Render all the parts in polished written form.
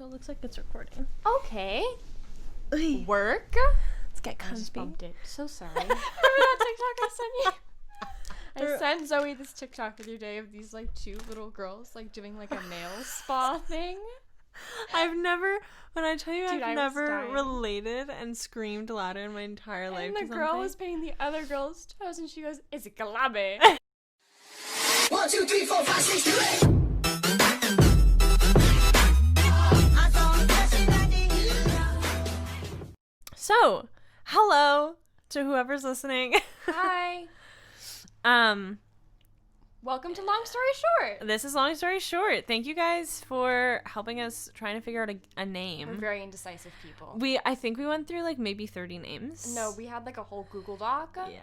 So it looks like it's recording. Okay. Work? Let's get I just comfy. bumped it. So sorry. Remember that TikTok I sent you? I sent Zoe this TikTok the other day of these like two little girls like doing like a nail spa thing. When I tell you, Dude, I've I was never dying. related and screamed louder in my entire life. And the to girl something. was painting the other girl's toes and she goes, "It's a calabe." 1, 2, 3, 4, 5, 6, 7, 8. So, hello to whoever's listening. Hi. Welcome to Long Story Short. This is Long Story Short. Thank you guys for helping us trying to figure out a We're name. very indecisive people. I think we went through like maybe 30 names. No, we had like a whole Google Doc. Yeah.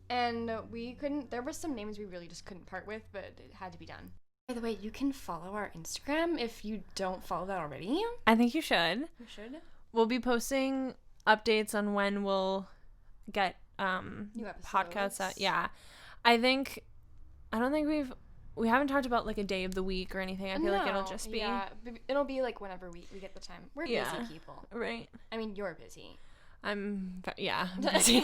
And we couldn't, there were some names we really just couldn't part with, but it had to be done. By the way, you can follow our Instagram if you don't follow that already. I think you should. You should. We'll be posting updates on when we'll get New podcasts out. episodes. Yeah. I don't think we haven't talked about like a day of the week or anything. I feel like it'll just be it'll be like whenever we get the time. We're busy people. right. I mean, you're busy. I'm busy.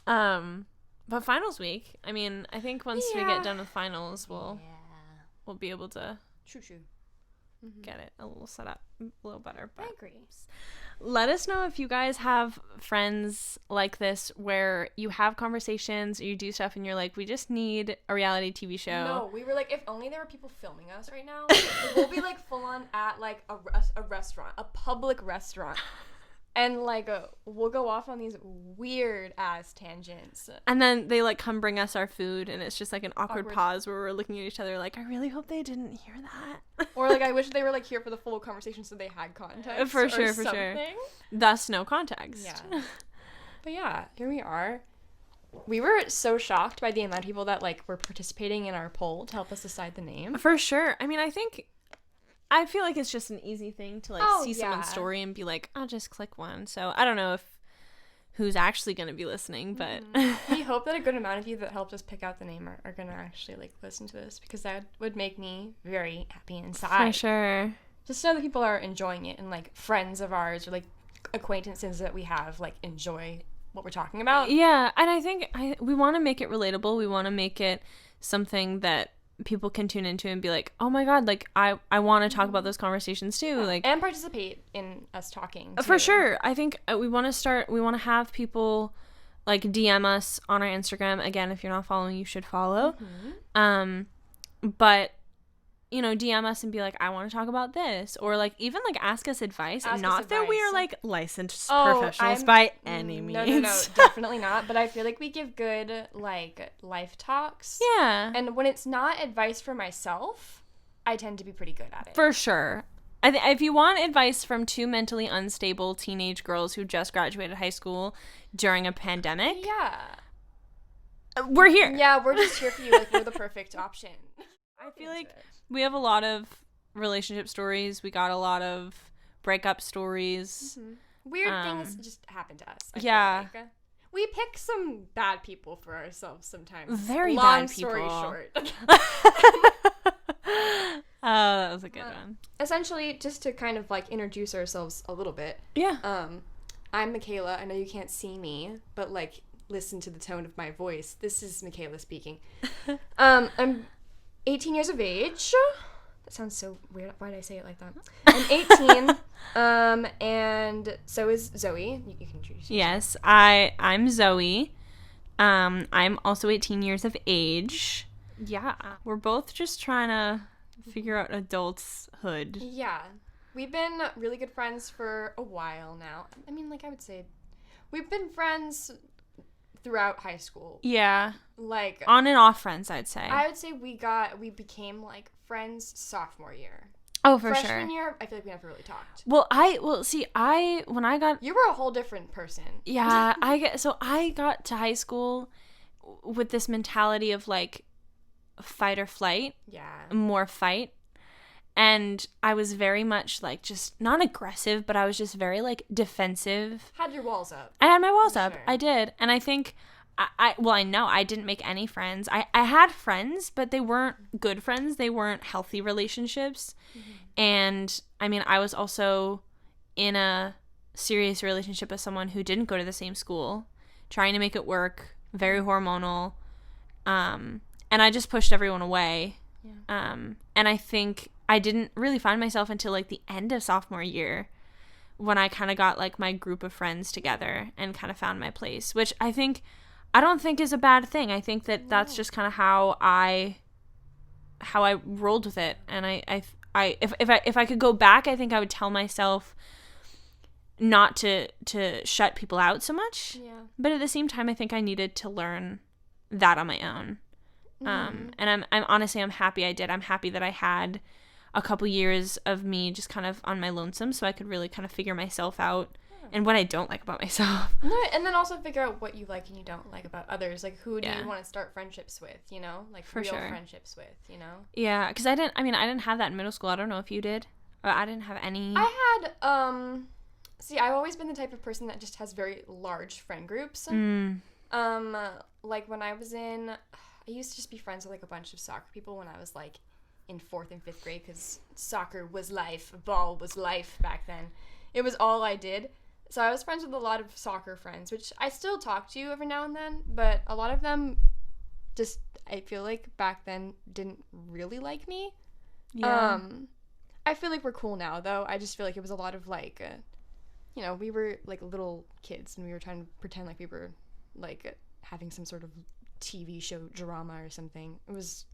But finals week. I mean, I think once we get done with finals, we'll be able to True. get it a little set up a little better. But I agree. let us know if you guys have friends like this where you have conversations or you do stuff and you're like, we just need a reality TV show. No, we were like, if only there were people filming us right now. Like, we'll be like full on at like a restaurant, a public restaurant. And like we'll go off on these weird ass tangents. And then they like come bring us our food and it's just like an awkward pause where we're looking at each other like, I really hope they didn't hear that. Or like I wish they were like here for the full conversation so they had context. For or sure. something. Thus no context. Yeah. But yeah, here we are. We were so shocked by the amount of people that like were participating in our poll to help us decide the name. For sure. I mean, I feel like it's just an easy thing to like see someone's story and be like, I'll just click one. So I don't know who's actually going to be listening, but We hope that a good amount of you that helped us pick out the name are going to actually like listen to this because that would make me very happy inside. for sure. Just to know that people are enjoying it and like friends of ours or like acquaintances that we have like enjoy what we're talking about. Yeah, and I think we want to make it relatable. We want to make it something that people can tune into and be like, oh my god, like I want to talk about those conversations too, like and participate in us talking for too. sure. I think we want to have people like DM us on our Instagram. Again, if you're not following, you should follow. But you know, DM us and be like, I want to talk about this, or like even like ask us advice. Ask Not us that we advice. are like licensed professionals by any means. No, definitely not. But I feel like we give good like life talks. Yeah, And when it's not advice for myself, I tend to be pretty good at it. for sure. If you want advice from two mentally unstable teenage girls who just graduated high school during a pandemic, Yeah. we're here. Yeah, we're just here for you. Like, we're the perfect option. I feel like we have a lot of relationship stories. We got a lot of breakup stories. Weird things just happen to us. I feel yeah. like. We pick some bad people for ourselves sometimes. Very Long bad story people. short. Oh, that was a good one. Essentially, just to kind of like introduce ourselves a little bit. Yeah. I'm Michaela. I know you can't see me, but like listen to the tone of my voice. This is Michaela speaking. I'm 18 years of age. That sounds so weird. Why did I say it like that? I'm 18. And so is Zoe. You can introduce yourself. Yes, I'm Zoe. I'm also 18 years of age. Yeah. We're both just trying to figure out adulthood. Yeah. We've been really good friends for a while now. I mean, like I would say we've been friends throughout high school. Yeah. Like On and off friends, I'd say. I would say we became like friends sophomore year. Oh, for Freshman sure. year, I feel like we never really talked. When I got You were a whole different person. yeah, I got to high school with this mentality of like fight or flight, Yeah. more fight. And I was very much like just not aggressive, but I was just very like defensive. Had your walls up. I had my walls up. Sure. I did. And I think I know I didn't make any friends. I had friends, but they weren't good friends. They weren't healthy relationships. And I mean, I was also in a serious relationship with someone who didn't go to the same school, trying to make it work, very hormonal. And I just pushed everyone away. Yeah. And I think I didn't really find myself until like the end of sophomore year, when I kind of got like my group of friends together and kind of found my place, which I don't think is a bad thing. I think that that's just kind of how I rolled with it. And if I could go back, I think I would tell myself not to shut people out so much. Yeah. But at the same time, I think I needed to learn that on my own. And I'm honestly, I'm happy I did. I'm happy that I had a couple years of me just kind of on my lonesome, so I could really kind of figure myself out and what I don't like about myself. No, and then also figure out what you like and you don't like about others. Like, who do you want to start friendships with, you know? Like, real friendships with, you know? Yeah, because I didn't have that in middle school. I don't know if you did. Or I didn't have any. I had, see, I've always been the type of person that just has very large friend groups. Like, when I was I used to just be friends with, like, a bunch of soccer people when I was, like, in 4th and 5th grade, because soccer was life, ball was life back then. It was all I did. So I was friends with a lot of soccer friends, which I still talk to every now and then, but a lot of them just, I feel like back then didn't really like me. Yeah. I feel like we're cool now, though. I just feel like it was a lot of, like, you know, we were, like, little kids, and we were trying to pretend like we were, like, having some sort of TV show drama or something. It was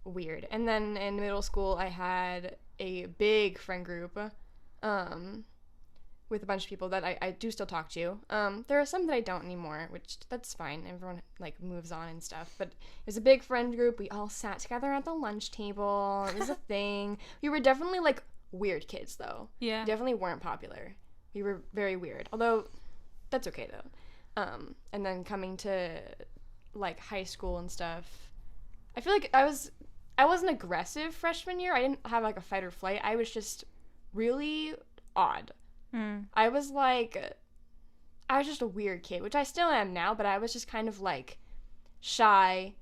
weird. And then in middle school, I had a big friend group with a bunch of people that I do still talk to. There are some that I don't anymore, which that's fine. Everyone, like, moves on and stuff. But it was a big friend group. We all sat together at the lunch table. It was a thing. We were definitely, like, weird kids, though. Yeah. We definitely weren't popular. We were very weird. Although, that's okay, though. And then coming to, like, high school and stuff, I feel like I wasn't aggressive freshman year. I didn't have, like, a fight or flight. I was just really odd. I was just a weird kid, which I still am now, but I was just kind of, like, shy,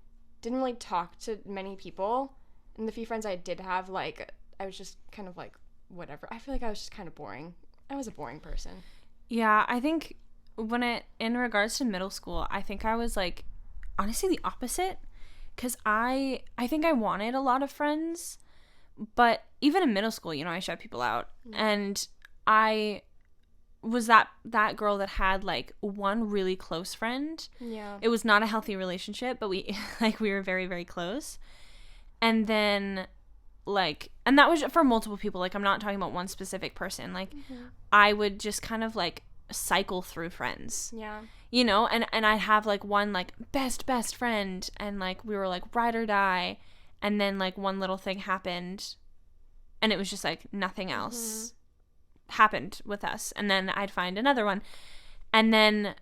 didn't really talk to many people, and the few friends I did have, like, I was just kind of, like, whatever. I feel like I was just kind of boring. I was a boring person. Yeah, I think in regards to middle school, I think I was, like, honestly the opposite, because I think I wanted a lot of friends, but even in middle school, you know, I shut people out, and I was that girl that had, like, one really close friend. Yeah. It was not a healthy relationship, but we were very, very close. And then, like, and that was for multiple people. Like, I'm not talking about one specific person. Like, I would just kind of, like, cycle through friends. Yeah. You know, and I'd have, like, one, like, best friend, and, like, we were, like, ride or die, and then, like, one little thing happened, and it was just, like, nothing else happened with us. And then I'd find another one, and then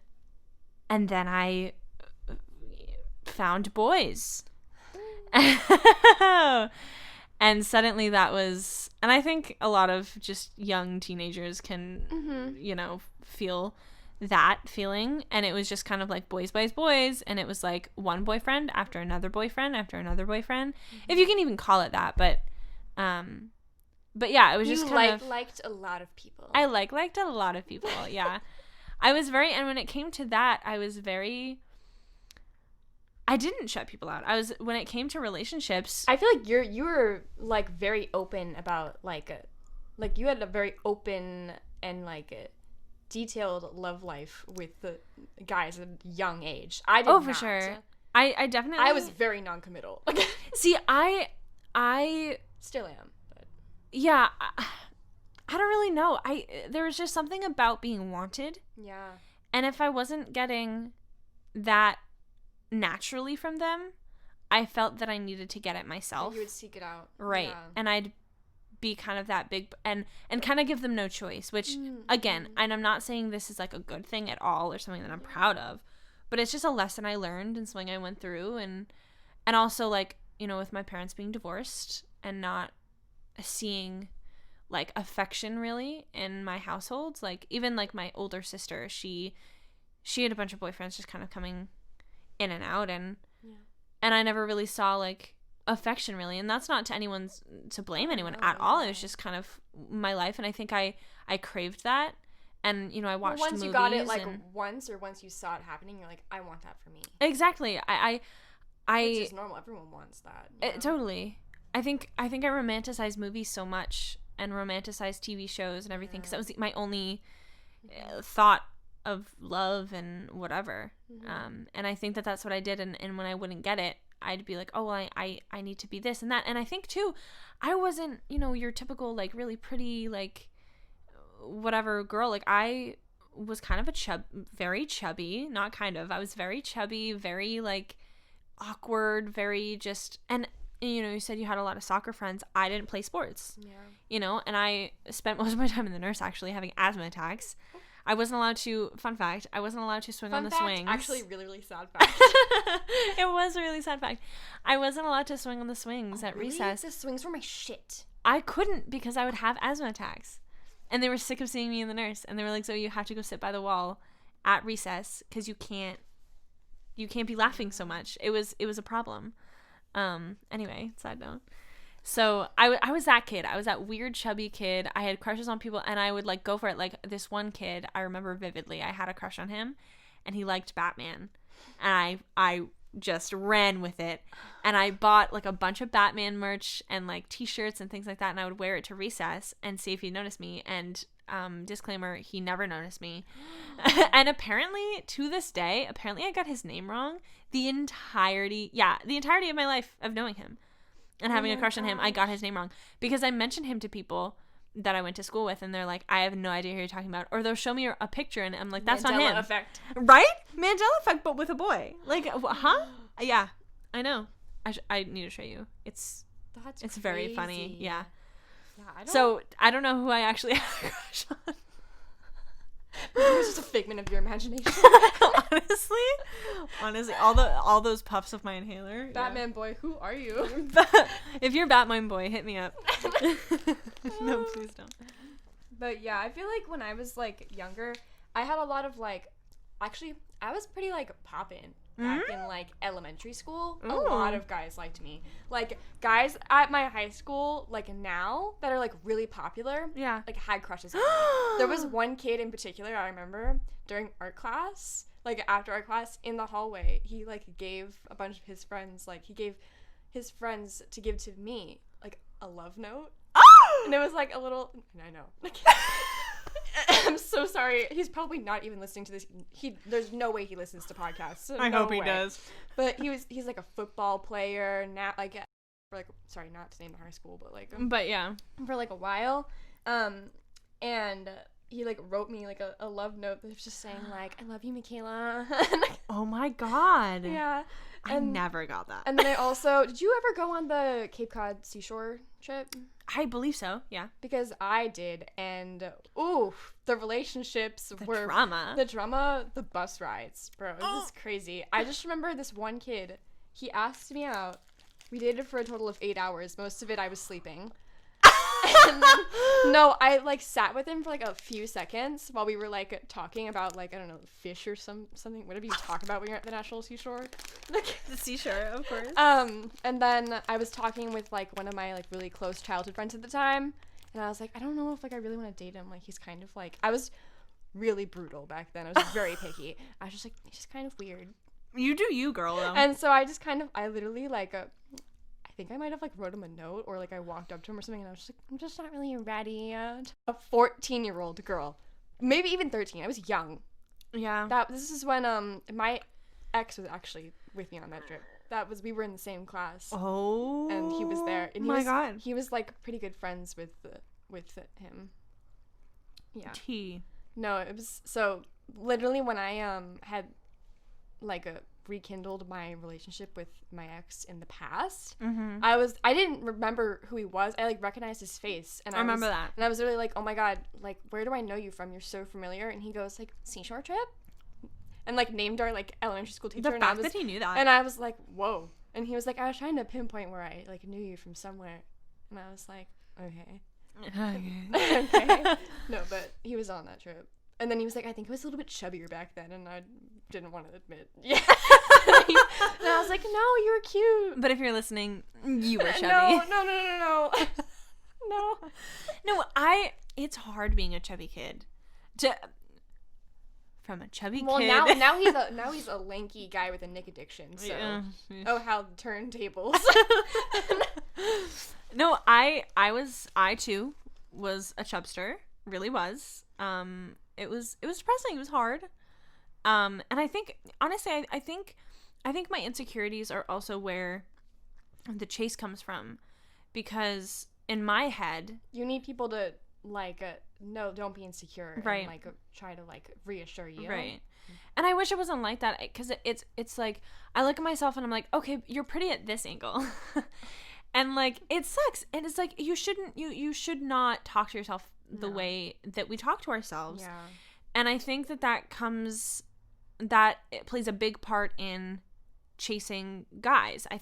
I found boys. And suddenly that was, and I think a lot of just young teenagers can you know, feel that feeling, and it was just kind of like boys, and it was like one boyfriend after another boyfriend after another boyfriend, if you can even call it that. But yeah, it was just kind of liked a lot of people. I liked a lot of people. Yeah. I was very, and when it came to that, I didn't shut people out. When it came to relationships, I feel like you were, like, very open about, like you had a very open and, like, a detailed love life with the guys at a young age. I did not. For sure. I definitely, I was very non-committal. See, I still am. Yeah, I don't really know. There was just something about being wanted. Yeah. And if I wasn't getting that naturally from them, I felt that I needed to get it myself. And you would seek it out. Right. Yeah. And I'd be kind of that big, and kind of give them no choice, which, again, and I'm not saying this is, like, a good thing at all or something that I'm proud of, but it's just a lesson I learned and something I went through. And also, like, you know, with my parents being divorced and not seeing, like, affection really in my households, like, even, like, my older sister, she had a bunch of boyfriends just kind of coming in and out, and I never really saw, like, affection really, and that's not to blame anyone at all. It was just kind of my life, and I think I craved that, and I watched once movies you got it and... once you saw it happening, you're like, I want that for me. Exactly. I Which is normal. Everyone wants that. Totally. I think I romanticize movies so much and romanticize TV shows and everything because that was my only thought of love and whatever. And I think that's what I did. And when I wouldn't get it, I'd be like, oh, well, I need to be this and that. And I think too, I wasn't, your typical like really pretty like whatever girl. Like I was kind of very chubby, not kind of. I was very chubby, very like awkward, very just, and you said you had a lot of soccer friends. I didn't play sports. Yeah. And I spent most of my time in the nurse actually having asthma attacks. I wasn't allowed to, fun fact, I wasn't allowed to swing on the swings. Actually, really, really sad fact. It was a really sad fact. I wasn't allowed to swing on the swings at recess. The swings were my shit. I couldn't because I would have asthma attacks. And they were sick of seeing me in the nurse. And they were like, so you have to go sit by the wall at recess because you can't be laughing so much. It was a problem. Anyway, side note. So I was that kid. I was that weird chubby kid. I had crushes on people and I would like go for it. Like this one kid, I remember vividly, I had a crush on him and he liked Batman. And I just ran with it. And I bought like a bunch of Batman merch and like t-shirts and things like that. And I would wear it to recess and see if he'd notice me. And disclaimer, he never noticed me. And apparently to this day, I got his name wrong the entirety of my life of knowing him and having a crush on him. I got his name wrong because I mentioned him to people that I went to school with and they're like, I have no idea who you're talking about, or they'll show me a picture and I'm like, that's not him. Mandela effect. Right? Mandela effect, but with a boy. Like, huh? Yeah, I know. I need to show you. It's very funny. Yeah. I don't know who I actually had a crush on. It was just a figment of your imagination. Honestly, all those puffs of my inhaler. Batman boy, who are you? If you're Batman boy, hit me up. No, please don't. But yeah, I feel like when I was like younger, I had a lot of like, actually, I was pretty like poppin' back in like elementary school. Ooh. A lot of guys liked me. Like guys at my high school, like now that are like really popular. Yeah. Like had crushes on me. There was one kid in particular I remember during art class, like after art class in the hallway, he like gave a bunch of his friends, like he gave his friends to give to me like a love note. And it was like a little, I know. I'm so sorry. He's probably not even listening to this. There's no way he listens to podcasts. So I hope he does. But he's like a football player now, like for like, sorry, not to name the high school, but like but yeah, for like a while. And he like wrote me like a love note that was just saying like, I love you, Michaela. Oh my god. Yeah. I never got that. And then I also, did you ever go on the Cape Cod seashore trip? I believe so, yeah. Because I did, and ooh, the relationships were drama. The bus rides, bro. It was crazy. I just remember this one kid. He asked me out. We dated for a total of 8 hours. Most of it I was sleeping. And then, no, I like sat with him for like a few seconds while we were like talking about like, I don't know, fish or something, whatever you talk about when you're at the National Seashore. The seashore, of course. And then I was talking with like one of my like really close childhood friends at the time, and I was like, I don't know if like I really want to date him. Like he's kind of like, I was really brutal back then. I was very picky. I was just like, he's just kind of weird. You do you, girl, though. And so I literally like I think I might have like wrote him a note, or like I walked up to him or something, and I was just like, I'm just not really ready. A 14-year-old girl, maybe even 13. I was young. Yeah. This is when my ex was actually with me on that trip. We were in the same class. Oh. And he was there. And God. He was like pretty good friends with him. Yeah. No, it was so literally when I had like rekindled my relationship with my ex in the past. Mm-hmm. I didn't remember who he was. I like recognized his face, and I remember that. And I was really like, oh my god, like where do I know you from? You're so familiar. And he goes like, seashore trip, and like named our like elementary school teacher. The fact that he knew that, and I was like, whoa. And he was like, I was trying to pinpoint where I like knew you from somewhere, and I was like, okay. Okay. No, but he was on that trip. And then he was like, I think I was a little bit chubbier back then, and I didn't want to admit. Yeah. And I was like, no, you were cute. But if you're listening, you were chubby. No. No, it's hard being a chubby kid. From a chubby Well, kid. now he's a lanky guy with a Nick addiction. So, Yeah. oh, how the turntables. No, I too was a chubster. Really was. It was depressing. It was hard. And I think, honestly, I think my insecurities are also where the chase comes from, because in my head, You need people to like no, don't be insecure. Right. And, like try to like reassure you. right. And I wish it wasn't like that, because it's like I look at myself and I'm like, okay, you're pretty at this angle. And like it sucks, and it's like you should not talk to yourself the way that we talk to ourselves. Yeah. And I think that it plays a big part in chasing guys. I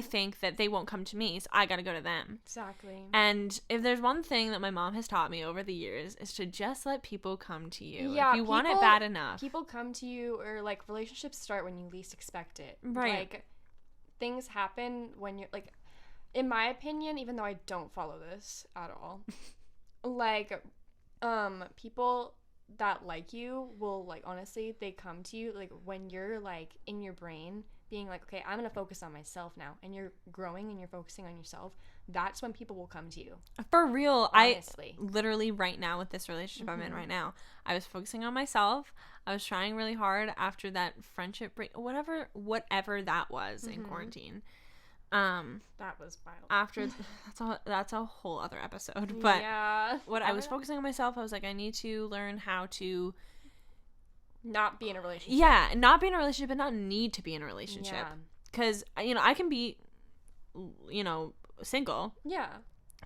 think that they won't come to me, so I gotta go to them. Exactly. And if there's one thing that my mom has taught me over the years, is to just let people come to you. Yeah, if you want it bad enough. People come to you, or like relationships start when you least expect it. Right. Like things happen when you're like, in my opinion, even though I don't follow this at all, like people that like you will, like, honestly, they come to you like when you're like in your brain being like, okay, I'm gonna focus on myself now, and you're growing and you're focusing on yourself. That's when people will come to you. For real. Honestly. I literally right now with this relationship I'm in right now, I was focusing on myself. I was trying really hard after that friendship break, whatever that was in quarantine. That was wild. After that's a whole other episode. But yeah, I was focusing on myself. I was like, I need to learn how to not be in a relationship. Yeah, not be in a relationship and not need to be in a relationship. Yeah. Because, I can be, single, Yeah.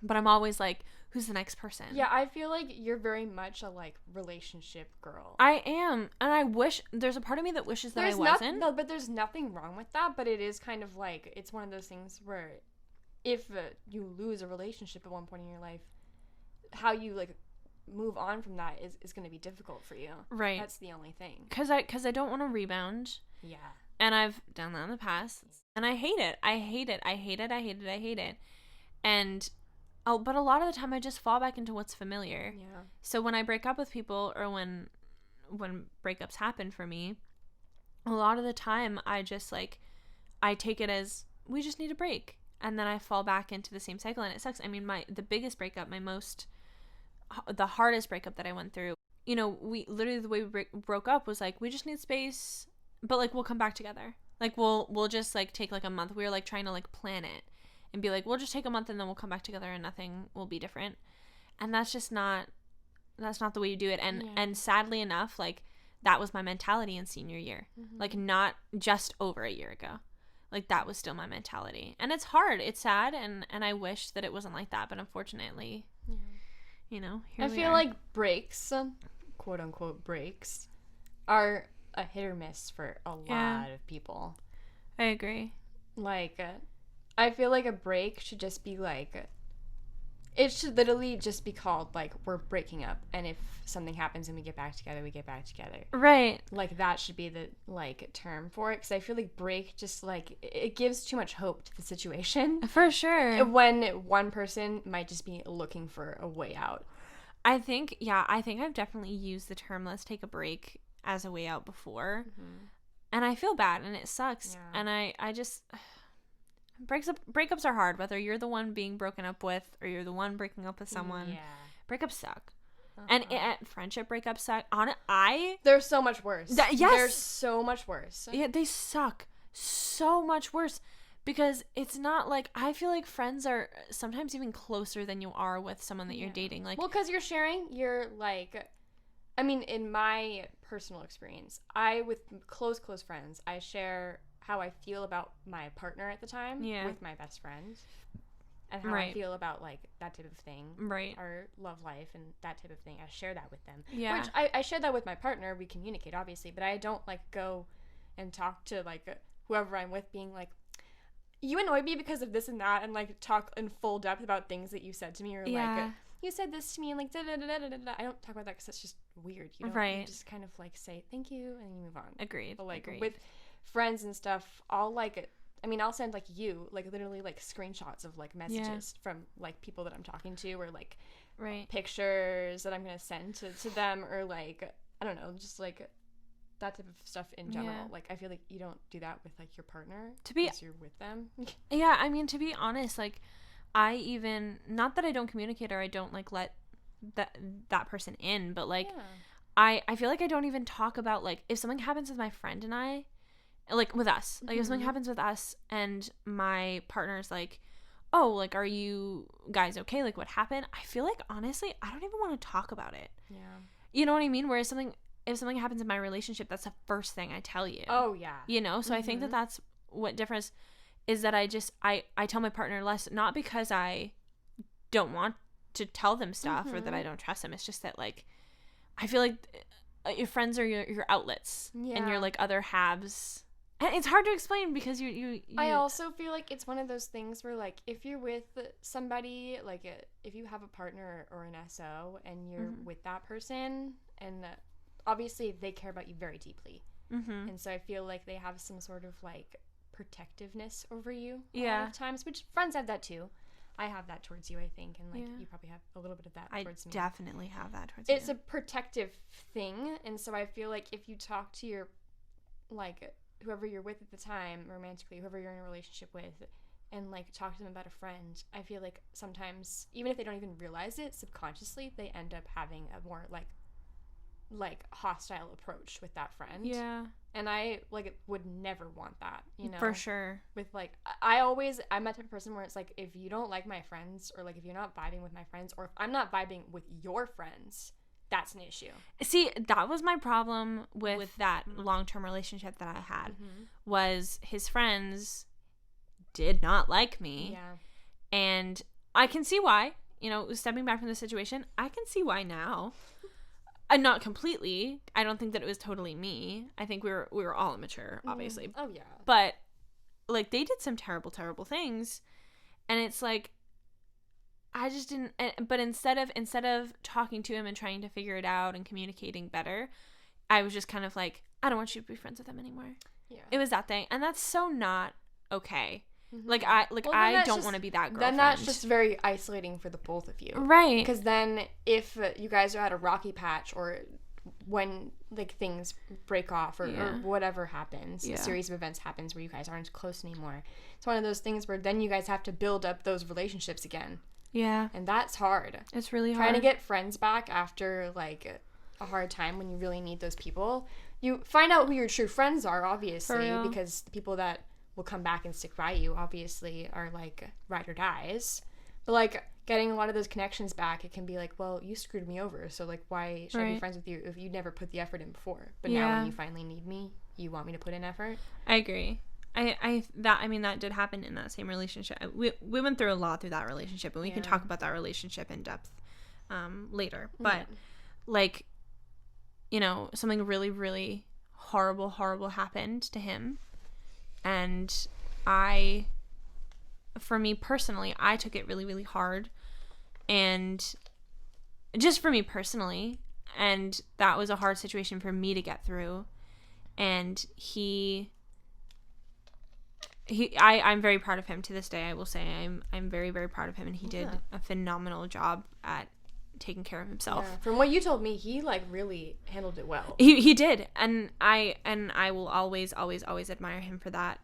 but I'm always like, who's the next person? Yeah, I feel like you're very much a like relationship girl. I am, and I wish, there's a part of me that wishes that I wasn't. No, but there's nothing wrong with that, but it is kind of like, it's one of those things where if you lose a relationship at one point in your life, how you like move on from that is going to be difficult for you. Right. That's the only thing. Because I don't want to rebound. Yeah. And I've done that in the past, and I hate it. I hate it. And but a lot of the time I just fall back into what's familiar. Yeah. So when I break up with people, or when breakups happen for me, a lot of the time I just like, I take it as, we just need a break, and then I fall back into the same cycle, and it sucks. I mean, the biggest breakup, the hardest breakup that I went through, we literally, the way we broke up was like, we just need space, but like we'll come back together. Like we'll just like take like a month. We were like trying to like plan it and be like, we'll just take a month and then we'll come back together and nothing will be different. And that's not the way you do it. And sadly enough, like that was my mentality in senior year. Mm-hmm. Like not just over a year ago. Like that was still my mentality. And it's hard. It's sad, and I wish that it wasn't like that, but unfortunately, here I feel like breaks, quote unquote breaks, are a hit or miss for a lot of people. I agree. Like, I feel like a break should just be like, it should literally just be called like, we're breaking up, and if something happens and we get back together, we get back together. Right. Like that should be the like term for it, because I feel like break just like, it gives too much hope to the situation. For sure. When one person might just be looking for a way out. I think I've definitely used the term "let's take a break" as a way out before, and I feel bad, and it sucks, and I just breakups are hard, whether you're the one being broken up with or you're the one breaking up with someone. Breakups suck. And friendship breakups suck. They're so much worse. Yes, they're so much worse. Yeah, they suck so much worse, because it's not like, I feel like friends are sometimes even closer than you are with someone that you're dating. Like, well, because you're sharing, you're like, I mean, in my personal experience, with close friends, I share how I feel about my partner at the time with my best friend, and how I feel about like that type of thing, our love life and that type of thing. I share that with them. Which I share that with my partner. We communicate, obviously, but I don't like go and talk to like whoever I'm with, being like, you annoy me because of this and that, and like talk in full depth about things that you said to me, or like you said this to me, and like, da da da da da da. I don't talk about that because that's just weird. You don't, Right. You just kind of like say thank you and you move on. Agreed. But like Agreed. with friends and stuff, I'll like, I mean, I'll send like literally like screenshots of like messages from like people that I'm talking to, or like Right. pictures that I'm gonna send to them, or like, I don't know, just like that type of stuff in general. Yeah. Like, I feel like you don't do that with like your partner To be- because you're with them. Yeah, I mean, to be honest, like, I even, not that I don't communicate or I don't like let that person in, but like, Yeah. I feel like I don't even talk about, like, if something happens with my friend and I, like, with us, like, if something happens with us and my partner's like, oh, like, are you guys okay? Like, what happened? I feel like, honestly, I don't even want to talk about it. Yeah. You know what I mean? Whereas if something happens in my relationship, that's the first thing I tell you. Oh yeah. You know? So I think that that's what difference is, that I tell my partner less, not because I don't want to tell them stuff or that I don't trust them. It's just that, like, I feel like your friends are your outlets and Yeah. your, like, other halves. And it's hard to explain because you I also feel like it's one of those things where, like, if you're with somebody, like, if you have a partner or an SO and you're with that person, and obviously they care about you very deeply. And so I feel like they have some sort of, like, protectiveness over you a lot of times, which friends have that too. I have that towards you, I think, and, like, you probably have a little bit of that I towards me. definitely have that towards It's you. a protective thing, and so I feel like if you talk to your, like, whoever you're with at the time, romantically, whoever you're in a relationship with, and, like, talk to them about a friend, I feel like sometimes, even if they don't even realize it, subconsciously, they end up having a more, like hostile approach with that friend. Yeah, And I, like, would never want that, you know? for sure. With, like, I'm that type of person where it's like, if you don't like my friends, or, like, if you're not vibing with my friends, or if I'm not vibing with your friends, that's an issue. See, that was my problem with that long-term relationship that I had, was his friends did not like me. Yeah. And I can see why, you know, stepping back from the situation, I can see why now. Not completely. I don't think that it was totally me. I think we were all immature, obviously. Oh, yeah. But, like, they did some terrible, terrible things. And it's like, I just didn't, but instead of talking to him and trying to figure it out and communicating better, I was just kind of like, I don't want you to be friends with him anymore. Yeah. It was that thing. And that's so not okay. Like, Well, then I that's don't just- want to be that girlfriend. Then that's just very isolating for the both of you. right. Because then if you guys are at a rocky patch, or when, like, things break off, or whatever happens, a series of events happens where you guys aren't close anymore, it's one of those things where then you guys have to build up those relationships again. Yeah. And that's hard. It's really hard. Trying to get friends back after, like, a hard time when you really need those people. You find out who your true friends are, obviously, real. because the people that will come back and stick by you, obviously, are, like, ride or dies. But, like, getting a lot of those connections back, it can be like, well, you screwed me over, so, like, why should I be Right. friends with you if you never put the effort in before? But now Yeah. when you finally need me, you want me to put in effort? I agree. That did happen in that same relationship. We went through a lot through that relationship, and we can talk about that relationship in depth later. But like, you know, something really, really horrible happened to him, and for me personally, I took it really, really hard, and just for me personally, and that was a hard situation for me to get through. And I'm very proud of him to this day. I will say I'm very, very proud of him, and he did a phenomenal job at taking care of himself. Yeah. From what you told me, he, like, really handled it well. He did, and I will always admire him for that.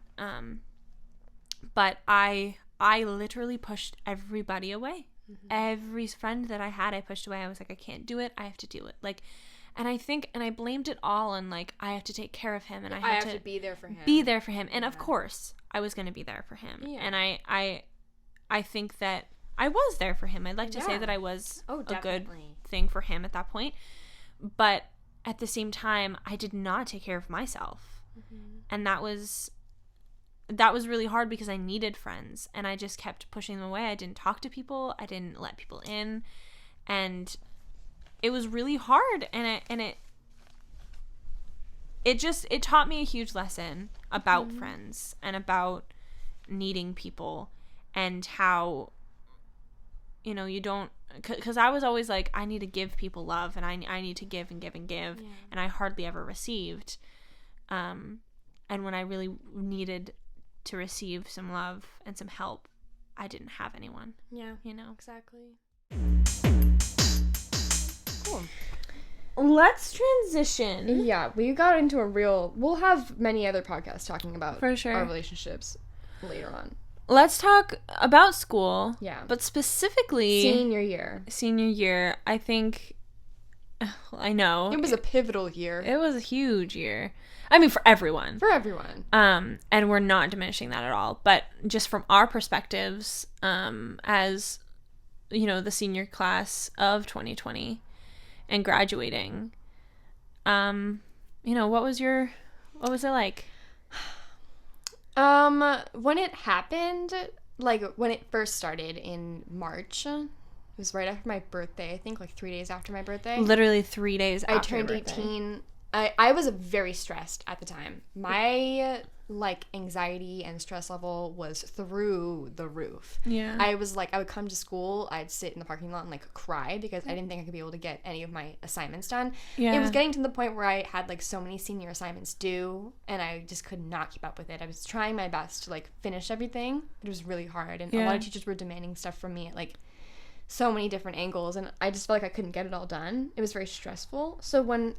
But I literally pushed everybody away. Every friend that I had, I pushed away. I was like, I can't do it. I have to do it. Like, and I blamed it all on, like, I have to take care of him, and I have to be there for him. be there for him. And of course, I was going to be there for him. Yeah. And I think that I was there for him. I'd like to say Yeah. that I was Oh, a good definitely. thing for him at that point. But at the same time, I did not take care of myself. And that was really hard because I needed friends, and I just kept pushing them away. I didn't talk to people. I didn't let people in. And it was really hard, and it taught me a huge lesson about friends and about needing people, and how, you know, you don't, because I was always like, I need to give people love, and I need to give and give and give, and I hardly ever received. And when I really needed to receive some love and some help, I didn't have anyone. Yeah. You know? Exactly. Cool. Let's transition. Yeah, we got into we'll have many other podcasts talking about For sure. our relationships later on. Let's talk about school. Yeah. But specifically Senior year. Senior year, I think, I know. It was a pivotal year. It was a huge year. I mean, for everyone. For everyone. And we're not diminishing that at all. But just from our perspectives, as, you know, the senior class of 2020 and graduating, you know, what was it like? When it happened, like, when it first started in March, it was right after my birthday, I think, like 3 days after my birthday. Literally 3 days after I turned your birthday. 18. I was very stressed at the time. My, like, anxiety and stress level was through the roof. Yeah. I was like, I would come to school, I'd sit in the parking lot and, like, cry because I didn't think I could be able to get any of my assignments done. Yeah. It was getting to the point where I had, like, so many senior assignments due, and I just could not keep up with it. I was trying my best to, like, finish everything, but it was really hard, and a lot of teachers were demanding stuff from me at, like, so many different angles, and I just felt like I couldn't get it all done. It was very stressful. So when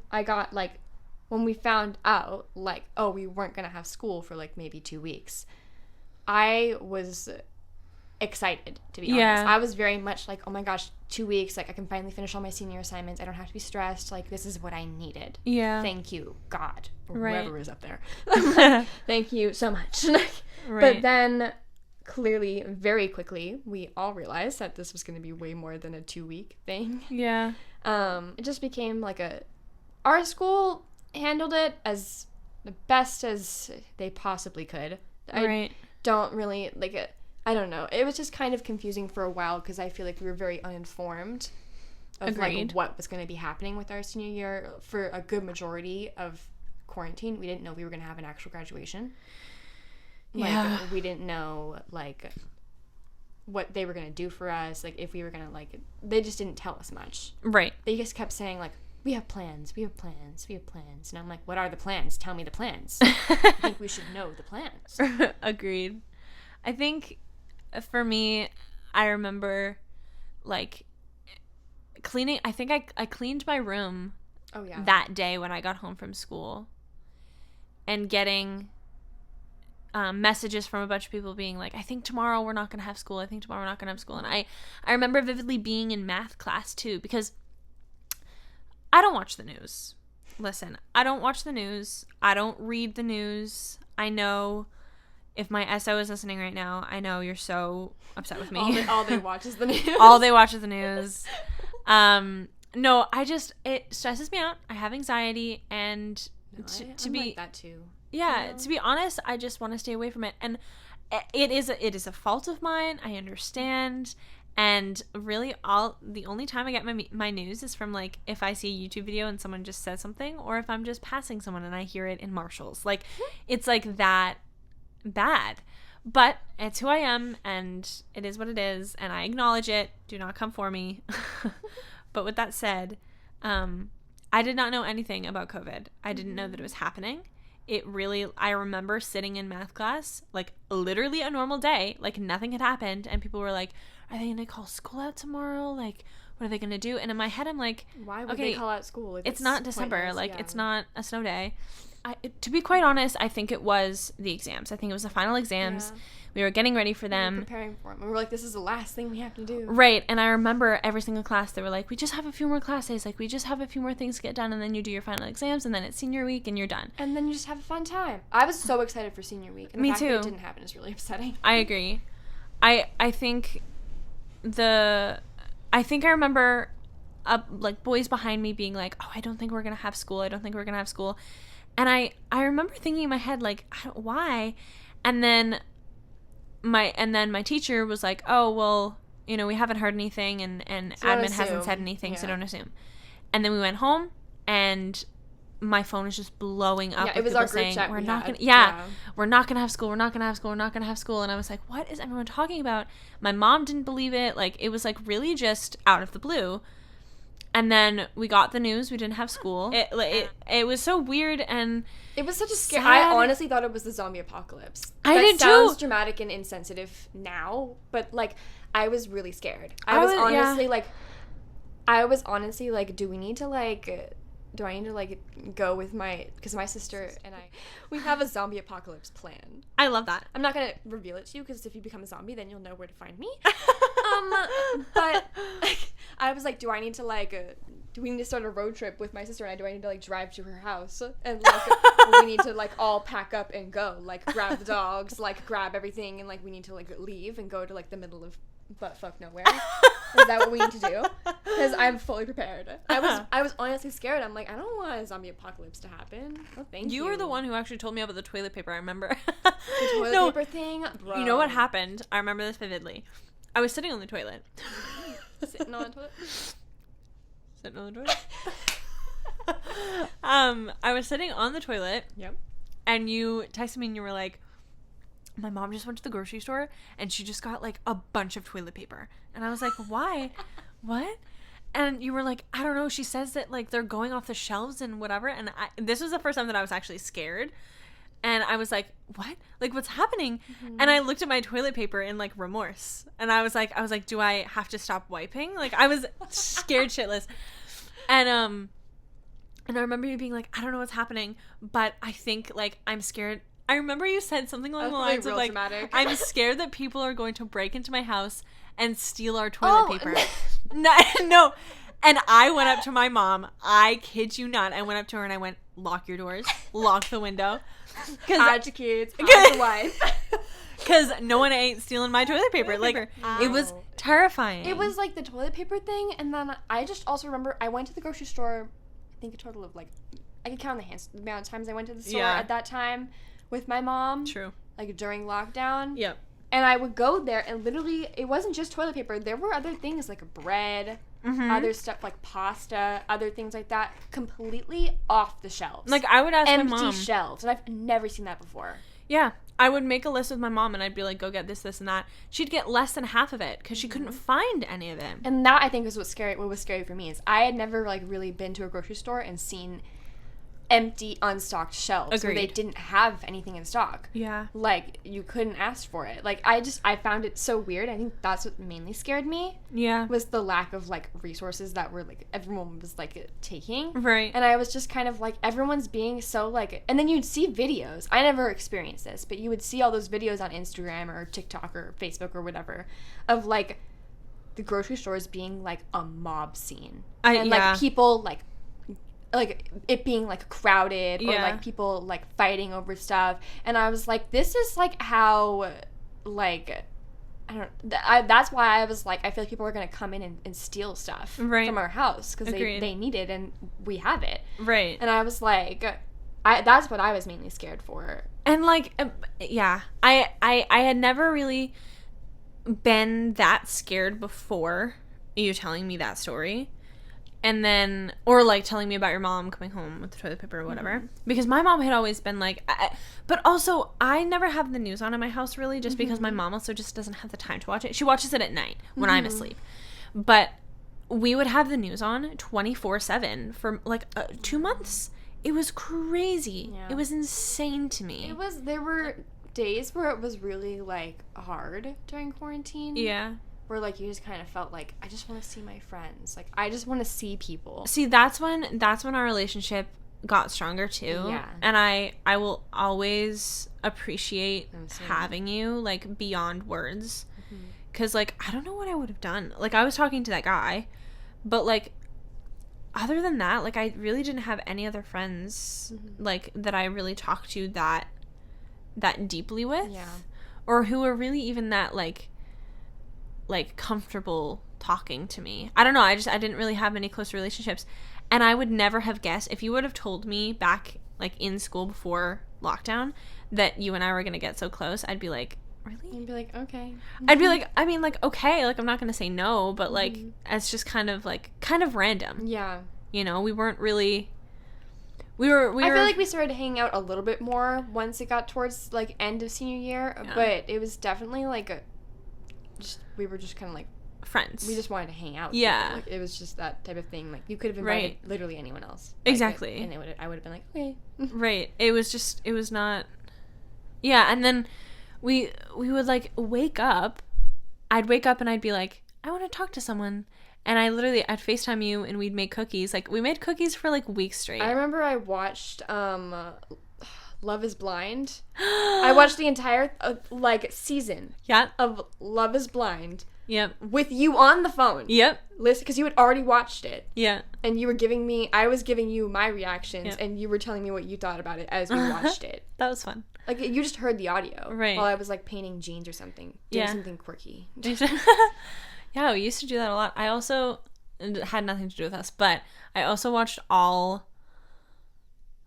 we found out, like, oh, we weren't going to have school for, like, maybe 2 weeks, I was excited, to be honest. I was very much like, oh my gosh, 2 weeks, like, I can finally finish all my senior assignments. I don't have to be stressed. Like, this is what I needed. Yeah. Thank you, God, or Right. whoever is up there. Thank you so much. Right. But then, clearly, very quickly, we all realized that this was going to be way more than a 2-week thing. Yeah. It just became like our school handled it as the best as they possibly could. Right. I don't really, like, I don't know. It was just kind of confusing for a while because I feel like we were very uninformed of, Agreed. like, what was going to be happening with our senior year. For a good majority of quarantine, we didn't know we were going to have an actual graduation. Like, Yeah. we didn't know, like, what they were going to do for us. Like, if we were going to, like, they just didn't tell us much. Right. They just kept saying, like, we have plans, we have plans, we have plans. And I'm like, what are the plans? Tell me the plans. I think we should know the plans. Agreed. I think for me, I remember, like, cleaning. I think I cleaned my room Oh, yeah. that day when I got home from school, and getting messages from a bunch of people being like, I think tomorrow we're not going to have school. I think tomorrow we're not going to have school. And I remember vividly being in math class too, because I don't watch the news. Listen, I don't watch the news. I don't read the news. I know if my SO is listening right now, I know you're so upset with me. All they watch is the news. All they watch is the news. No, it stresses me out. I have anxiety, and to I'm be like that too. yeah, to be honest, I just want to stay away from it. And it is a fault of mine. I understand. And really, the only time I get my news is from, like, if I see a YouTube video and someone just says something, or if I'm just passing someone and I hear it in Marshalls. Like, it's like that bad. But it's who I am, and it is what it is, and I acknowledge it. Do not come for me. But with that said, I did not know anything about COVID. I didn't know that it was happening. I remember sitting in math class, like, literally a normal day, like nothing had happened, and people were like, are they going to call school out tomorrow? Like, what are they going to do? And in my head, I'm like, Why would okay, they call out school? Like, it's not December. pointless, Like, yeah. it's not a snow day. To be quite honest, I think it was the exams. I think it was the final exams. Yeah. We were getting ready for We were them. preparing for them. We were like, this is the last thing we have to do. Right. And I remember every single class, they were like, we just have a few more classes. Like, we just have a few more things to get done, and then you do your final exams, and then it's senior week, and you're done. And then you just have a fun time. I was so excited for senior week. And the Me fact that too. it didn't happen is really upsetting. I agree. I think I remember like boys behind me being like, oh, I don't think we're gonna have school. I don't think we're gonna have school. And I remember thinking in my head, like, why? And then my teacher was like, oh, well, you know, we haven't heard anything, and So don't admin hasn't said assume. anything, so Yeah. don't assume. And then we went home, and my phone was just blowing up. Yeah, it with was people our group saying, chat we're we not had. gonna, yeah, we're not gonna have school. We're not gonna have school. We're not gonna have school. We're not gonna have school. And I was like, what is everyone talking about? My mom didn't believe it. Like, it was like really just out of the blue. And then we got the news we didn't have school. It was so weird, and It was such a scare. Sad. I honestly thought it was the zombie apocalypse. I that did sounds too. dramatic and insensitive now, but like I was really scared. I I was was- honestly like, do I need to like go with because my sister and I, we have a zombie apocalypse plan. I love that. I'm not gonna reveal it to you because if you become a zombie, then you'll know where to find me. But I was like, do we need to start a road trip with my sister and I? Do I need to like drive to her house and like we need to like all pack up and go, like grab the dogs, like grab everything, and like we need to like leave and go to like the middle of buttfuck nowhere. Is that what we need to do? Because I'm fully prepared. I was honestly scared. I'm like, I don't want a zombie apocalypse to happen. Oh, thank you. You were the one who actually told me about the toilet paper. I remember. The toilet paper thing, bro. You know what happened? I remember this vividly. I was sitting on the toilet. Sitting on a toilet. Sitting on the toilet. I was sitting on the toilet. Yep. And you texted me and you were like, my mom just went to the grocery store and she just got like a bunch of toilet paper. And I was like, why? What? And you were like, I don't know. She says that like they're going off the shelves and whatever. And this was the first time that I was actually scared. And I was like, what? Like, what's happening? Mm-hmm. And I looked at my toilet paper in like remorse. And I was like, do I have to stop wiping? Like, I was scared shitless. And I remember you being like, I don't know what's happening, but I think like I'm scared. I remember you said something along the lines of like, dramatic. I'm scared that people are going to break into my house and steal our toilet paper. No. And I went up to my mom. I kid you not. I went up to her and I went, lock your doors, lock the window. Hide your kids, hide your wife. Because no one ain't stealing my toilet paper. Like, it was terrifying. It was like the toilet paper thing. And then I just also remember I went to the grocery store, I think a total of like, I could count the amount of times I went to the store at that time with my mom. True. Like during lockdown. Yep. And I would go there and literally, it wasn't just toilet paper. There were other things like bread, other stuff like pasta, other things like that, completely off the shelves. Like, I would ask my mom. Empty shelves. And I've never seen that before. Yeah. I would make a list with my mom and I'd be like, go get this, this, and that. She'd get less than half of it because she couldn't find any of it. And that, I think, is what was scary for me, is I had never, like, really been to a grocery store and seen empty, unstocked shelves. Agreed. Where they didn't have anything in stock. Yeah. Like, you couldn't ask for it. Like, I found it so weird. I think that's what mainly scared me. Yeah. Was the lack of, like, resources that were, like, everyone was, like, taking. Right. And I was just kind of, like, everyone's being so, like, and then you'd see videos. I never experienced this, but you would see all those videos on Instagram or TikTok or Facebook or whatever of, like, the grocery stores being, like, a mob scene. And, like, people, like, it being like crowded or like people like fighting over stuff, and I was like, this is like how, like, I don't that's why I was like, I feel like people are gonna come in and steal stuff from our house because they need it and we have it, right? And I was like, that's what I was mainly scared for. And like, I had never really been that scared before you telling me that story. And then, or like telling me about your mom coming home with the toilet paper or whatever. Because my mom had always been like, but also I never have the news on in my house really, just because my mom also just doesn't have the time to watch it. She watches it at night when I'm asleep. But we would have the news on 24/7 for like 2 months. It was crazy. Yeah. It was insane to me. There were days where it was really like hard during quarantine. Yeah. Where, like, you just kind of felt like, I just want to see my friends. Like, I just want to see people. See, that's when our relationship got stronger, too. Yeah. And I will always appreciate having you, like, beyond words. Because, like, I don't know what I would have done. Like, I was talking to that guy. But, like, other than that, like, I really didn't have any other friends, like, that I really talked to that deeply with. Yeah. Or who were really even that, like comfortable talking to me. I don't know. I didn't really have any close relationships. And I would never have guessed, if you would have told me back like in school before lockdown that you and I were going to get so close, I'd be like, really? You'd be like, okay. I'd be like, I mean, like, okay, like I'm not going to say no, but like it's just kind of random. Yeah. You know, we weren't really We were I feel like we started hanging out a little bit more once it got towards like end of senior year, but it was definitely like we were just kind of like friends. we just wanted to hang out. Yeah. Like, it was just that type of thing. Like you could have invited literally anyone else. Exactly. And I would have been like, okay. Right. It was not. Yeah, and then we would like wake up. I'd wake up and I'd be like, I want to talk to someone. And I'd FaceTime you and we'd make cookies. Like, we made cookies for, like, weeks straight. I remember I watched, Love is Blind. I watched the entire, season of Love is Blind. Yep. With you on the phone. Yep. Listen, because you had already watched it. Yeah. And you were I was giving you my reactions, and you were telling me what you thought about it as we watched it. That was fun. Like, you just heard the audio. Right. While I was, like, painting jeans or something. Doing something quirky. Yeah, we used to do that a lot. I also it had nothing to do with us, but I also watched all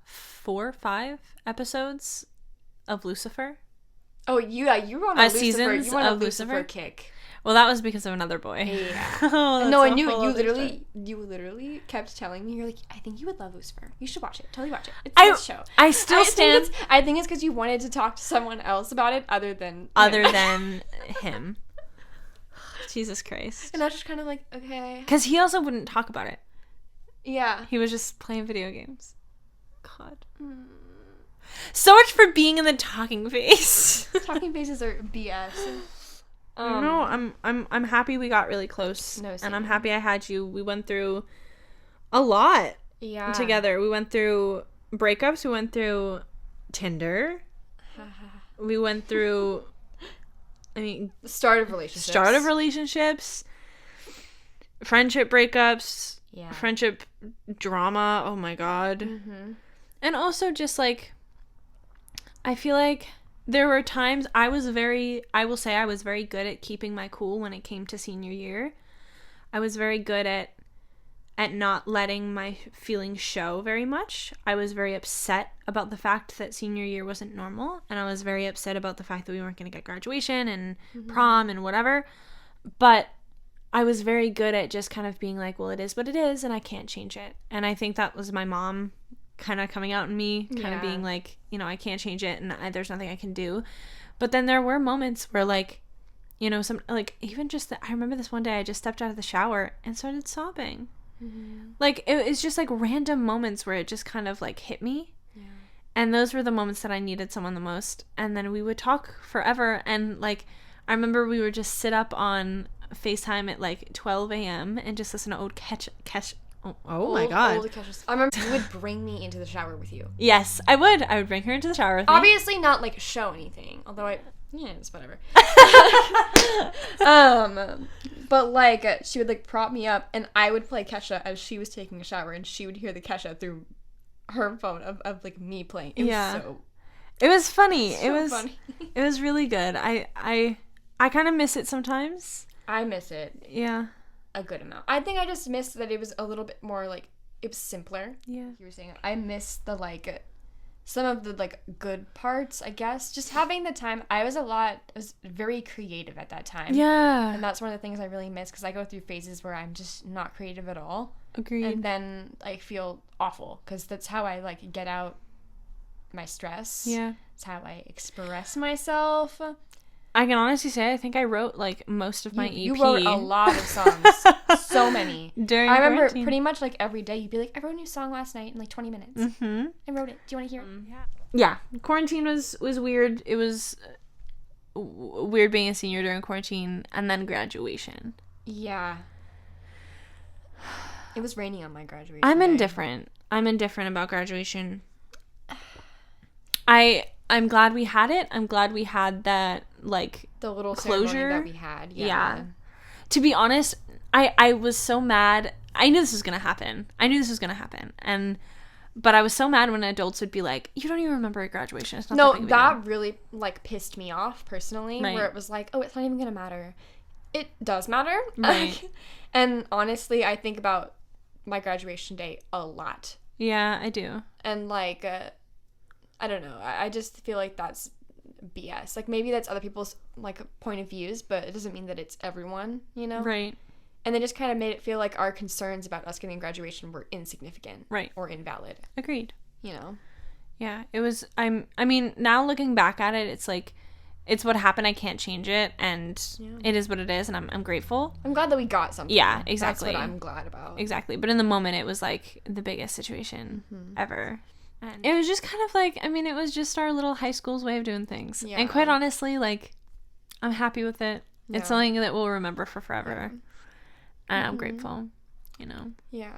4 or 5 episodes of Lucifer. Oh, you were on a Lucifer. Seasons You were on a of Lucifer Lucifer kick. Well, that was because of another boy. Yeah. Oh, no, I knew you literally kept telling me, you're like, I think you would love Lucifer. You should watch it. Totally watch it. It's a good show. I still stand. I think it's because you wanted to talk to someone else about it other than him. Jesus Christ. And I was just kind of like, okay. Because he also wouldn't talk about it. Yeah. He was just playing video games. God. So much for being in the talking phase. Talking phases are BS. No, I'm happy we got really close. No, and I'm happy I had you. We went through a lot together. We went through breakups. We went through Tinder. We went through... start of relationships, friendship breakups, friendship drama. Oh my God. Mm-hmm. And also just like, I feel like there were times I will say I was very good at keeping my cool when it came to senior year. I was very good at not letting my feelings show very much. I was very upset about the fact that senior year wasn't normal, and I was very upset about the fact that we weren't going to get graduation and prom and whatever. But I was very good at just kind of being like, well, it is what it is, and I can't change it. And I think that was my mom kind of coming out in me, kind of being like, I can't change it, and there's nothing I can do. But then there were moments where, like, some, like, even just I remember this one day I just stepped out of the shower and started sobbing. Mm-hmm. Like, it's just like random moments where it just kind of like hit me. Yeah. And those were the moments that I needed someone the most. And then we would talk forever. And like, I remember we would just sit up on FaceTime at like 12 a.m. and just listen to old my God. I remember you would bring me into the shower with you. Yes, I would. I would bring her into the shower with me. Obviously not like show anything. Although it's whatever. But like she would like prop me up and I would play Kesha as she was taking a shower and she would hear the Kesha through her phone of like me playing. It was funny. It was funny. It was really good. I kind of miss it sometimes. I miss it. Yeah. A good amount. I think I just missed that it was a little bit more like it was simpler. Yeah. You were saying I missed the like some of the like good parts, I guess. Just having the time. I was very creative at that time. Yeah. And that's one of the things I really miss because I go through phases where I'm just not creative at all. Agreed. And then I feel awful because that's how I like get out my stress. Yeah. It's how I express myself. I can honestly say I think I wrote like most of my EP. You wrote a lot of songs. So many. During I remember quarantine. pretty much like every day you'd be like, I wrote a new song last night in like 20 minutes. Mm-hmm. I wrote it. Do you want to hear it? Yeah. Quarantine was weird. It was weird being a senior during quarantine and then graduation. Yeah. It was raining on my graduation I'm day. indifferent about graduation. I'm glad we had it. I'm glad we had that, like, the little closure ceremony that we had. Yeah. To be honest, I was so mad. I knew this was going to happen. But I was so mad when adults would be like, you don't even remember graduation. It's not that big of a deal. Really, like, pissed me off, personally, right. Where it was like, oh, it's not even going to matter. It does matter. Right. And honestly, I think about my graduation day a lot. Yeah, I do. And, like, I don't know. I just feel like that's BS. Like, maybe that's other people's, like, point of views, but it doesn't mean that it's everyone, you know? Right. And they just kind of made it feel like our concerns about us getting graduation were insignificant. Right. Or invalid. Agreed. you know. Yeah, it was. I mean, now looking back at it, it's like, it's what happened. I can't change it, and it is what it is, and I'm grateful. I'm glad that we got something. Yeah, exactly. That's what I'm glad about. Exactly. But in the moment, it was like the biggest situation ever. And it was just kind of like, I mean, it was just our little high school's way of doing things. Yeah. And quite honestly, like, I'm happy with it. Yeah. It's something that we'll remember for forever. And I'm grateful, you know. Yeah.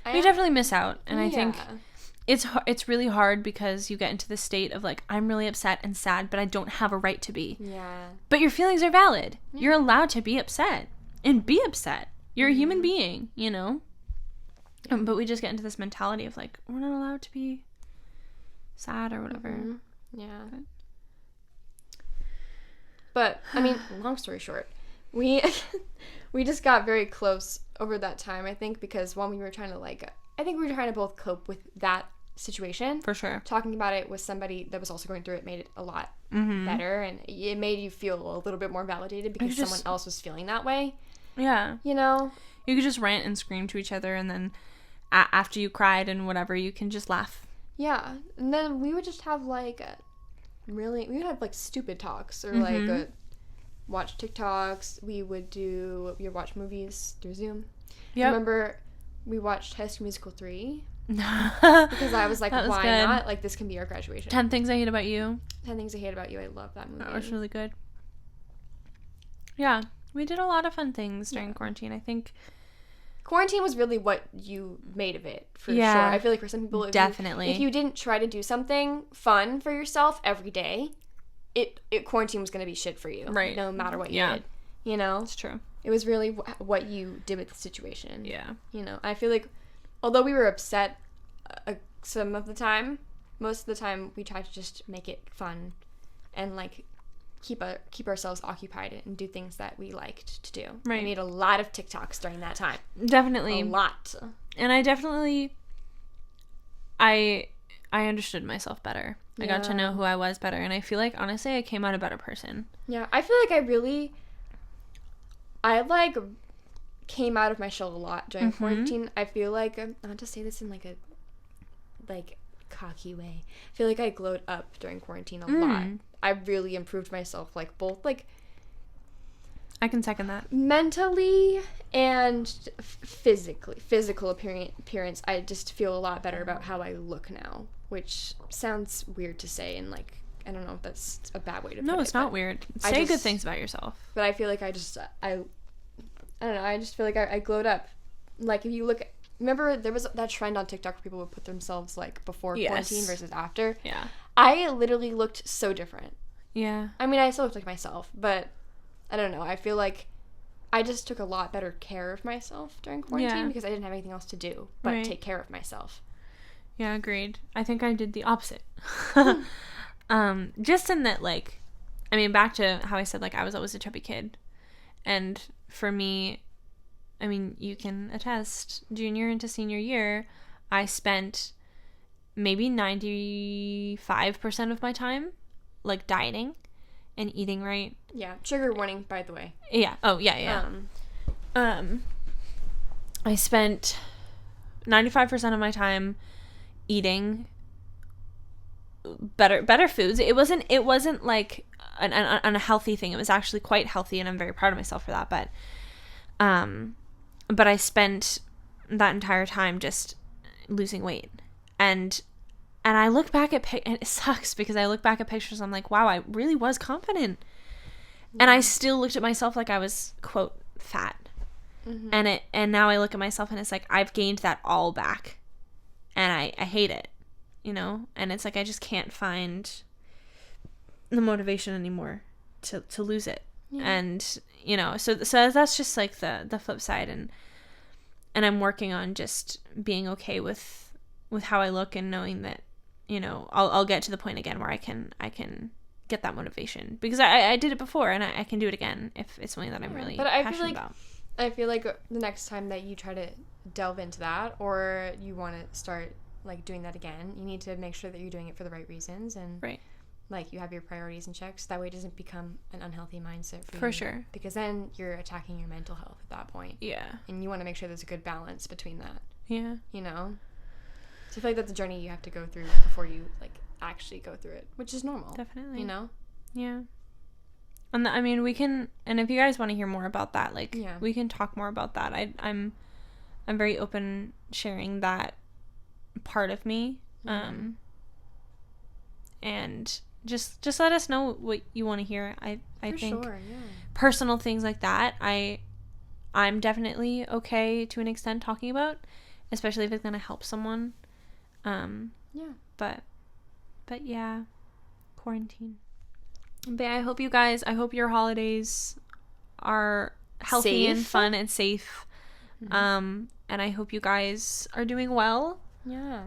We definitely miss out. And I think Yeah. it's really hard because you get into the state of like, I'm really upset and sad, but I don't have a right to be. Yeah. But your feelings are valid. You're allowed to be upset and be upset. You're a human being, you know? But we just get into this mentality of like, we're not allowed to be sad or whatever. Yeah. But I mean, long story short, we just got very close over that time, I think, because one, we were trying to like, I think we were trying to both cope with that situation. For sure. Talking about it with somebody that was also going through it made it a lot better, and it made you feel a little bit more validated because someone else was feeling that way. Yeah. You know? You could just rant and scream to each other, and then after you cried and whatever, you can just laugh. Yeah. And then we would just have like we would have like stupid talks or like watch TikToks. We would watch movies through Zoom. Yeah. Remember we watched High School Musical 3 because I was like, That was why good. not? Like, this can be our graduation. 10 Things I Hate About You. 10 Things I Hate About You. I love that movie. That was really good. Yeah. We did a lot of fun things during quarantine, I think. Quarantine was really what you made of it, for Yeah. sure. I feel like for some people, Definitely. if you didn't try to do something fun for yourself every day, quarantine was going to be shit for you. Right. No matter what you Yeah. did. You know? It's true. It was really what you did with the situation. Yeah. You know, I feel like, although we were upset some of the time, most of the time we tried to just make it fun and like keep ourselves occupied and do things that we liked to do. Right. I made a lot of TikToks during that time. Definitely. A lot. And I definitely, I understood myself better. I got to know who I was better. And I feel like, honestly, I came out a better person. Yeah, I feel like I like came out of my shell a lot during quarantine. I feel like, not to say this in like a cocky way, I feel like I glowed up during quarantine a lot. I really improved myself, like both like I can second that. mentally and physical appearance. I just feel a lot better about how I look now, which sounds weird to say, and like, I don't know if that's a bad way to put it. No, it's not but weird. I Say good just- things about yourself. But I feel like I don't know, I just feel like I glowed up. Like, if you look, remember there was that trend on TikTok where people would put themselves like before quarantine versus after? Yeah. I literally looked so different. Yeah. I mean, I still looked like myself, but I don't know. I feel like I just took a lot better care of myself during quarantine Yeah. because I didn't have anything else to do but Right. take care of myself. Yeah, agreed. I think I did the opposite. Just in that, like, I mean, back to how I said, like, I was always a chubby kid. And for me, I mean, you can attest, junior into senior year, I spent maybe 95% of my time, like, dieting and eating right. Yeah. Trigger warning, by the way. Yeah. Oh, yeah. I spent 95% of my time eating better foods. It wasn't like an unhealthy thing. It was actually quite healthy, and I'm very proud of myself for that. But I spent that entire time just losing weight, and I look back at and it sucks because I look back at pictures. I'm like, wow, I really was confident, and I still looked at myself like I was, quote, fat. And now I look at myself and it's like I've gained that all back, and I hate it, you know. And it's like I just can't find the motivation anymore to lose it. And you know, so that's just like the flip side, and I'm working on just being okay with how I look and knowing that, you know, I'll get to the point again where I can get that motivation, because I did it before, and I can do it again if it's something that I'm really passionate about. I feel like the next time that you try to delve into that, or you want to start like doing that again, you need to make sure that you're doing it for the right reasons, and Right. like you have your priorities in check, so that way it doesn't become an unhealthy mindset for you. For sure. Because then you're attacking your mental health at that point. Yeah. And you want to make sure there's a good balance between that, Yeah. you know? So I feel like that's a journey you have to go through before you like actually go through it, which is normal. Definitely. You know? Yeah. And I mean, we can, and if you guys want to hear more about that, like, we can talk more about that. I'm very open sharing that part of me. And just let us know what you want to hear. I think personal things like that, I'm definitely okay to an extent talking about, especially if it's going to help someone. But yeah, quarantine. But I hope your holidays are healthy and fun and safe. And I hope you guys are doing well. Yeah.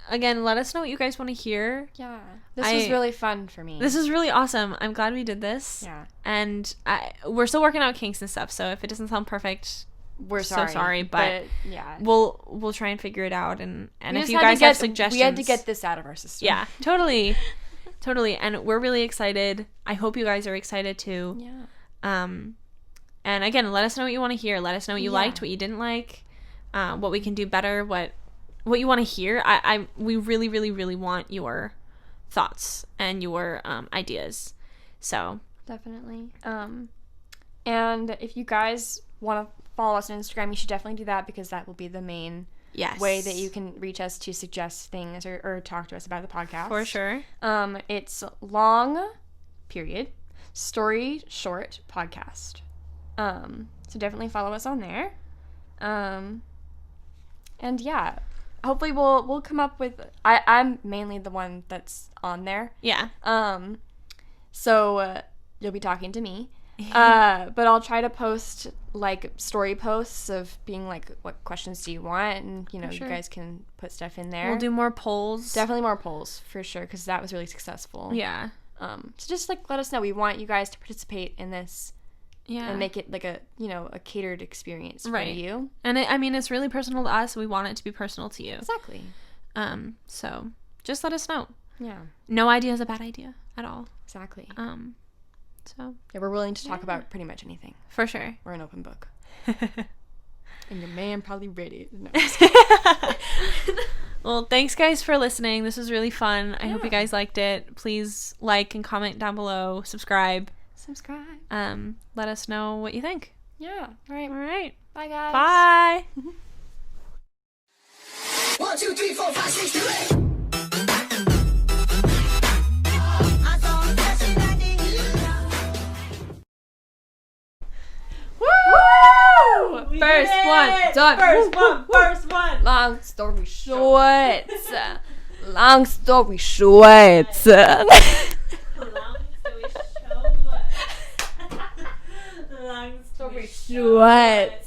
Again, let us know what you guys want to hear. Yeah. This was really fun for me. This is really awesome. I'm glad we did this. Yeah. And we're still working out kinks and stuff, so if it doesn't sound perfect, we're so sorry, but yeah, we'll try and figure it out. And if you guys have suggestions, we had to get this out of our system. Yeah, totally. And we're really excited. I hope you guys are excited too. Yeah. And again, let us know what you want to hear. Let us know what you liked, what you didn't like, what we can do better, what you want to hear. We really, really, really want your thoughts and your ideas. So definitely. And if you guys want to follow us on Instagram, you should definitely do that, because that will be the main way that you can reach us to suggest things or talk to us about the podcast. For sure. It's long period story short podcast. So definitely follow us on there. And yeah, hopefully we'll come up with, I'm mainly the one that's on there. Yeah. So you'll be talking to me. But I'll try to post like story posts of being like, what questions do you want? And you guys can put stuff in there. We'll do more polls. Definitely more polls for sure, because that was really successful. Yeah. So just like let us know. We want you guys to participate in this. Yeah. And make it like a catered experience for you. And it's really personal to us. We want it to be personal to you. Exactly. So just let us know. Yeah. No idea is a bad idea at all. Exactly. So yeah, we're willing to talk about pretty much anything. For sure. We're an open book. And your man probably ready. No, well, thanks guys for listening. This was really fun. I hope you guys liked it. Please like and comment down below. Subscribe. Let us know what you think. Yeah. All right. Bye, guys. Bye. 1, 2, 3, 4, 5, 6, 7, 8. Woo! First one done. First one. Long story short. Long story short. Long story short.